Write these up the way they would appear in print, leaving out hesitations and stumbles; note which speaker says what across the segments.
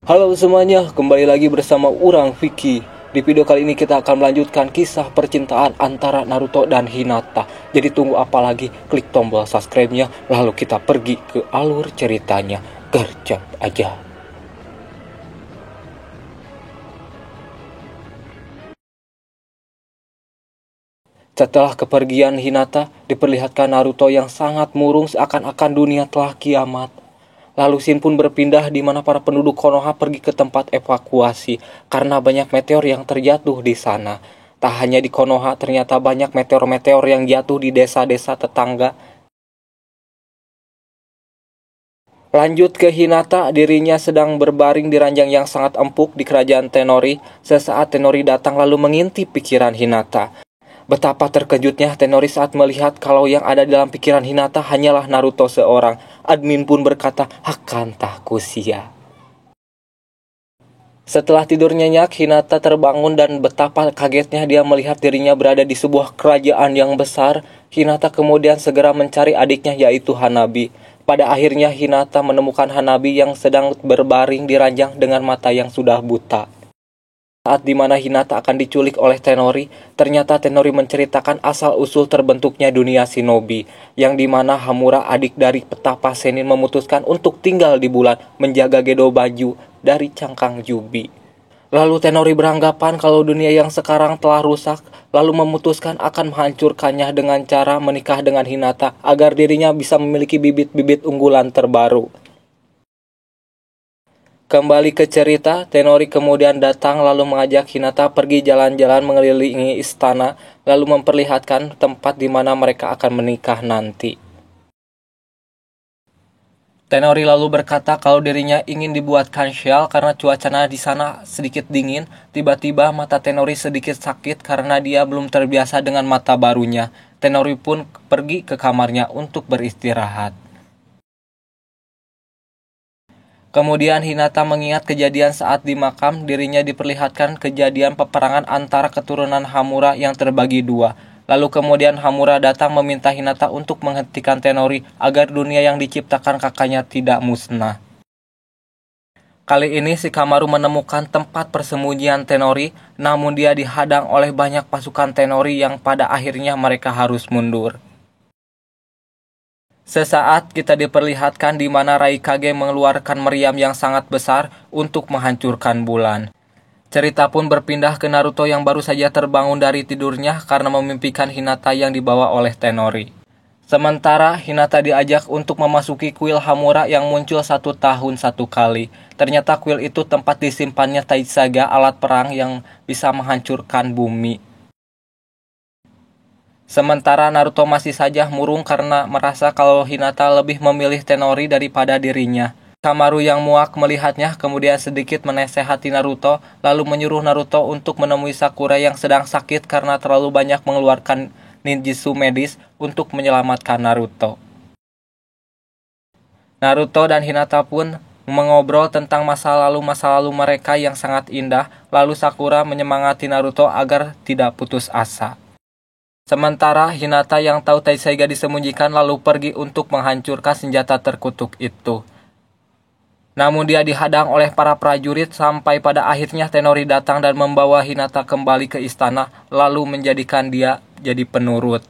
Speaker 1: Halo semuanya, kembali lagi bersama Urang Vicky. Di video kali ini kita akan melanjutkan kisah percintaan antara Naruto dan Hinata. Jadi tunggu apa lagi? Klik tombol subscribe-nya, lalu kita pergi ke alur ceritanya. Gercep aja. Setelah kepergian Hinata, diperlihatkan Naruto yang sangat murung seakan-akan dunia telah kiamat. Lalu Shin pun berpindah di mana para penduduk Konoha pergi ke tempat evakuasi karena banyak meteor yang terjatuh di sana. Tak hanya di Konoha, ternyata banyak meteor-meteor yang jatuh di desa-desa tetangga. Lanjut ke Hinata, dirinya sedang berbaring di ranjang yang sangat empuk di kerajaan Tenori. Sesaat Tenori datang lalu mengintip pikiran Hinata. Betapa terkejutnya Tenori saat melihat kalau yang ada dalam pikiran Hinata hanyalah Naruto seorang. Admin pun berkata, akan tak kusia. Setelah tidur nyenyak, Hinata terbangun dan betapa kagetnya dia melihat dirinya berada di sebuah kerajaan yang besar. Hinata kemudian segera mencari adiknya yaitu Hanabi. Pada akhirnya Hinata menemukan Hanabi yang sedang berbaring di ranjang dengan mata yang sudah buta. Saat dimana Hinata akan diculik oleh Tenori, ternyata Tenori menceritakan asal-usul terbentuknya dunia shinobi, yang dimana Hamura adik dari petapa Sennin memutuskan untuk tinggal di bulan menjaga Gedo Baju dari cangkang Jubi. Lalu Tenori beranggapan kalau dunia yang sekarang telah rusak, lalu memutuskan akan menghancurkannya dengan cara menikah dengan Hinata agar dirinya bisa memiliki bibit-bibit unggulan terbaru. Kembali ke cerita, Tenori kemudian datang lalu mengajak Hinata pergi jalan-jalan mengelilingi istana, lalu memperlihatkan tempat di mana mereka akan menikah nanti. Tenori lalu berkata kalau dirinya ingin dibuatkan syal karena cuacanya di sana sedikit dingin. Tiba-tiba mata Tenori sedikit sakit karena dia belum terbiasa dengan mata barunya. Tenori pun pergi ke kamarnya untuk beristirahat. Kemudian Hinata mengingat kejadian saat di makam, dirinya diperlihatkan kejadian peperangan antara keturunan Hamura yang terbagi dua. Lalu kemudian Hamura datang meminta Hinata untuk menghentikan Tenori agar dunia yang diciptakan kakaknya tidak musnah. Kali ini Shikamaru menemukan tempat persembunyian Tenori, namun dia dihadang oleh banyak pasukan Tenori yang pada akhirnya mereka harus mundur. Sesaat kita diperlihatkan di mana Raikage mengeluarkan meriam yang sangat besar untuk menghancurkan bulan. Cerita pun berpindah ke Naruto yang baru saja terbangun dari tidurnya karena memimpikan Hinata yang dibawa oleh Tenori. Sementara Hinata diajak untuk memasuki kuil Hamura yang muncul 1 tahun 1 kali. Ternyata kuil itu tempat disimpannya Taisaga, alat perang yang bisa menghancurkan bumi. Sementara Naruto masih saja murung karena merasa kalau Hinata lebih memilih Tenori daripada dirinya. Shikamaru yang muak melihatnya kemudian sedikit menasehati Naruto, lalu menyuruh Naruto untuk menemui Sakura yang sedang sakit karena terlalu banyak mengeluarkan ninjutsu medis untuk menyelamatkan Naruto. Naruto dan Hinata pun mengobrol tentang masa lalu mereka yang sangat indah, lalu Sakura menyemangati Naruto agar tidak putus asa. Sementara Hinata yang tahu Taisaga disembunyikan lalu pergi untuk menghancurkan senjata terkutuk itu. Namun dia dihadang oleh para prajurit sampai pada akhirnya Tenori datang dan membawa Hinata kembali ke istana lalu menjadikan dia jadi penurut.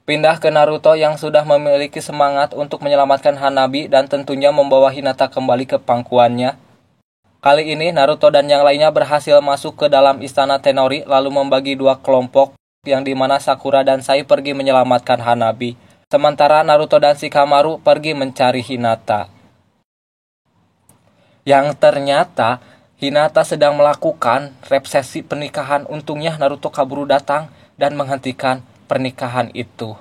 Speaker 1: Pindah ke Naruto yang sudah memiliki semangat untuk menyelamatkan Hanabi dan tentunya membawa Hinata kembali ke pangkuannya. Kali ini Naruto dan yang lainnya berhasil masuk ke dalam istana Tenori lalu membagi 2 kelompok, yang dimana Sakura dan Sai pergi menyelamatkan Hanabi. Sementara Naruto dan Shikamaru pergi mencari Hinata. Yang ternyata Hinata sedang melakukan resepsi pernikahan. Untungnya Naruto kaburu datang dan menghentikan pernikahan itu.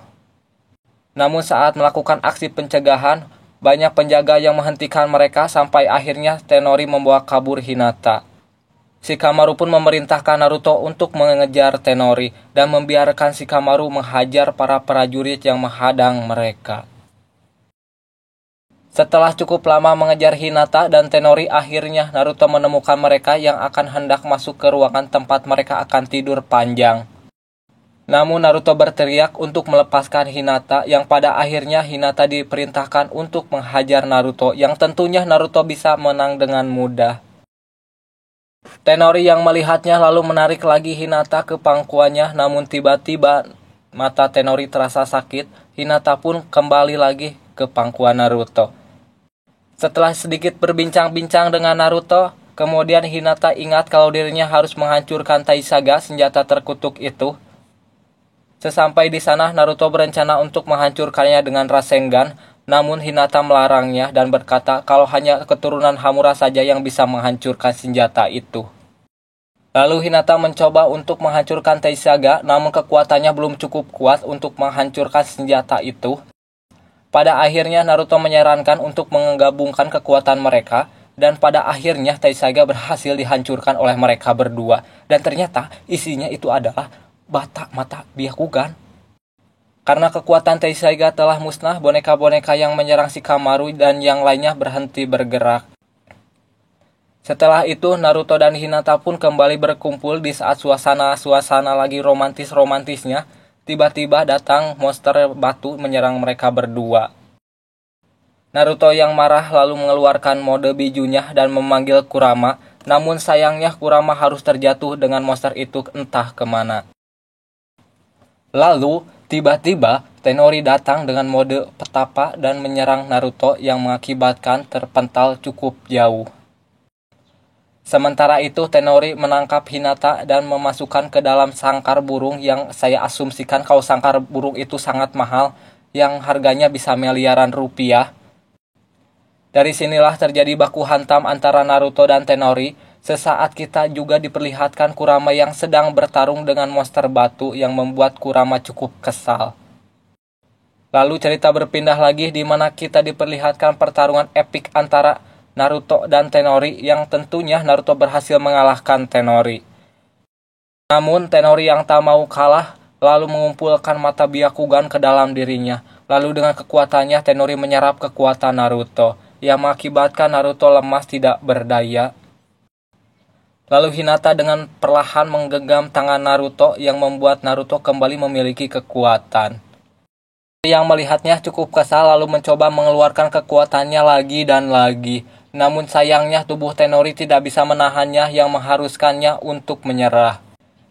Speaker 1: Namun saat melakukan aksi pencegahan, banyak penjaga yang menghentikan mereka sampai akhirnya Tenori membawa kabur Hinata. Shikamaru pun memerintahkan Naruto untuk mengejar Tenori dan membiarkan Shikamaru menghajar para prajurit yang menghadang mereka. Setelah cukup lama mengejar Hinata dan Tenori, akhirnya Naruto menemukan mereka yang akan hendak masuk ke ruangan tempat mereka akan tidur panjang. Namun Naruto berteriak untuk melepaskan Hinata yang pada akhirnya Hinata diperintahkan untuk menghajar Naruto yang tentunya Naruto bisa menang dengan mudah. Tenori yang melihatnya lalu menarik lagi Hinata ke pangkuannya, namun tiba-tiba mata Tenori terasa sakit. Hinata pun kembali lagi ke pangkuan Naruto. Setelah sedikit berbincang-bincang dengan Naruto, kemudian Hinata ingat kalau dirinya harus menghancurkan Taisaga, senjata terkutuk itu. Sesampai di sana, Naruto berencana untuk menghancurkannya dengan Rasengan, namun Hinata melarangnya dan berkata kalau hanya keturunan Hamura saja yang bisa menghancurkan senjata itu. Lalu Hinata mencoba untuk menghancurkan Taisaga, namun kekuatannya belum cukup kuat untuk menghancurkan senjata itu. Pada akhirnya Naruto menyarankan untuk menggabungkan kekuatan mereka, dan pada akhirnya Taisaga berhasil dihancurkan oleh mereka berdua. Dan ternyata isinya itu adalah bata mata Byakugan. Karena kekuatan Taisaga telah musnah, boneka-boneka yang menyerang Shikamaru dan yang lainnya berhenti bergerak. Setelah itu, Naruto dan Hinata pun kembali berkumpul di saat suasana lagi romantis-romantisnya. Tiba-tiba datang monster batu menyerang mereka berdua. Naruto yang marah lalu mengeluarkan mode bijunya dan memanggil Kurama. Namun sayangnya Kurama harus terjatuh dengan monster itu entah kemana. Lalu, tiba-tiba Tenori datang dengan mode petapa dan menyerang Naruto yang mengakibatkan terpental cukup jauh. Sementara itu, Tenori menangkap Hinata dan memasukkan ke dalam sangkar burung yang saya asumsikan kalau sangkar burung itu sangat mahal, yang harganya bisa miliaran rupiah. Dari sinilah terjadi baku hantam antara Naruto dan Tenori. Sesaat kita juga diperlihatkan Kurama yang sedang bertarung dengan monster batu yang membuat Kurama cukup kesal. Lalu cerita berpindah lagi di mana kita diperlihatkan pertarungan epik antara Naruto dan Tenori yang tentunya Naruto berhasil mengalahkan Tenori. Namun Tenori yang tak mau kalah lalu mengumpulkan mata Byakugan ke dalam dirinya. Lalu dengan kekuatannya Tenori menyerap kekuatan Naruto yang mengakibatkan Naruto lemas tidak berdaya. Lalu Hinata dengan perlahan menggenggam tangan Naruto yang membuat Naruto kembali memiliki kekuatan. Yang melihatnya cukup kesal lalu mencoba mengeluarkan kekuatannya lagi dan lagi. Namun sayangnya tubuh Tenori tidak bisa menahannya yang mengharuskannya untuk menyerah.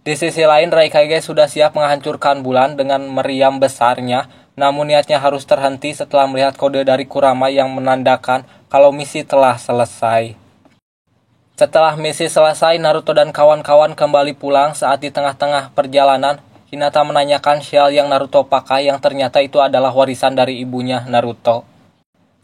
Speaker 1: Di sisi lain Raikage sudah siap menghancurkan bulan dengan meriam besarnya. Namun niatnya harus terhenti setelah melihat kode dari Kurama yang menandakan kalau misi telah selesai. Setelah misi selesai, Naruto dan kawan-kawan kembali pulang. Saat di tengah-tengah perjalanan, Hinata menanyakan shell yang Naruto pakai yang ternyata itu adalah warisan dari ibunya Naruto.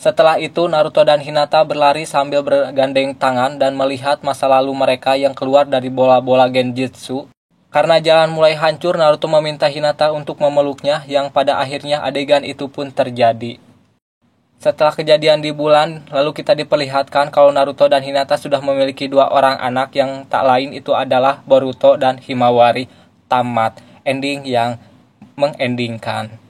Speaker 1: Setelah itu, Naruto dan Hinata berlari sambil bergandeng tangan dan melihat masa lalu mereka yang keluar dari bola-bola Genjutsu. Karena jalan mulai hancur, Naruto meminta Hinata untuk memeluknya yang pada akhirnya adegan itu pun terjadi. Setelah kejadian di bulan, lalu kita diperlihatkan kalau Naruto dan Hinata sudah memiliki 2 orang anak yang tak lain itu adalah Boruto dan Himawari. Tamat. Ending yang mengendingkan.